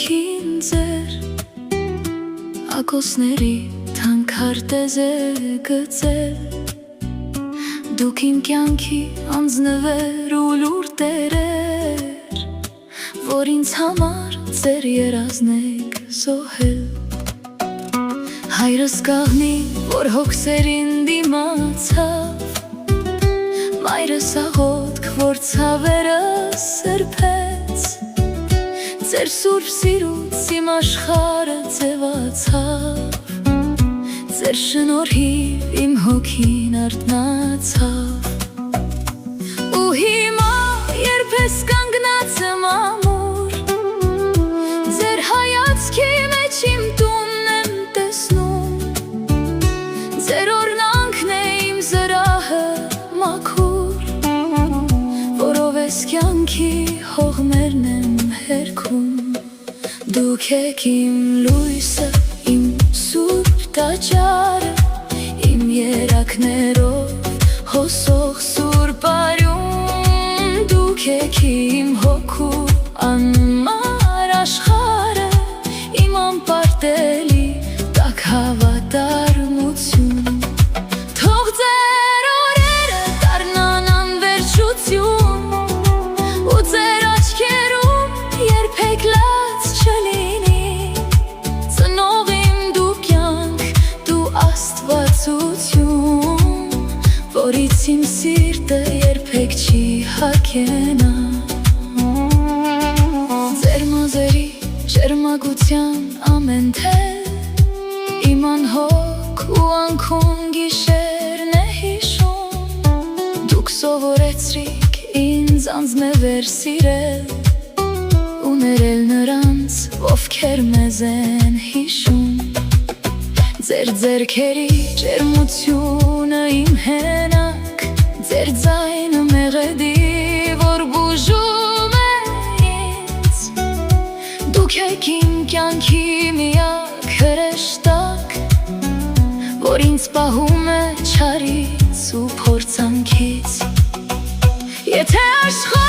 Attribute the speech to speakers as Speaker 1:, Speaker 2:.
Speaker 1: երկնքին ձեր ակոսների թանկարտեզ է գծել Դուք իմ կյանքի անձնվեր ու լուր տերեր Որ ինձ համար ձեր երազն եք զոհել Հայրս կաղնի, որ հոգսերին դիմացավ Մայրս աղոտք, որ ցավերը սրբեց Ձեր սուրբ սիրուց իմ աշխարհը ձևացավ Ձեր շնորհիվ իմ հոգին արթնացավ Ու հիմա երբ ես կանգնած եմ ամուր Ձեր հայացքի մեջ իմ տունն եմ տեսնում Ձեր օրնանքն է իմ զրահը մաքուր Որով ես կյանքի հողմերն եմ հերքում Դուք եք իմ լույսը, իմ սուրբ տաճարը Իմ երակներով հոսող սուրբ արյուն Դուք եք իմ հոգու անմար աշխարհը Իմ անպարտելի տաք հավատարմություն Թող ձեր օրերը դառնան անվերջություն Ու ձեր աչքերում երբեք լաց չլինի Ծնող իմ դու կյանք, դու աստվածություն Որից իմ սիրտը երբեք չի հագենա Ձեր մազերի ջերմագության ամեն թել Իմ անհոգ ու անքուն գիշերն է հիշում Դուք սովորեցրիք ինձ անձնվեր սիրել Ու ներել նրանց, ովքեր մեզ են հիշում Ձեր ձեռքերի ջերմությունը իմ հենակ Ձեր ձայնը մեղեդի, որ բուժում է ինձ Դուք եք իմ կյանքի միակ հրեշտակ Որ ինձ պահում է չարից ու փորձանքից Եթե աշխարհ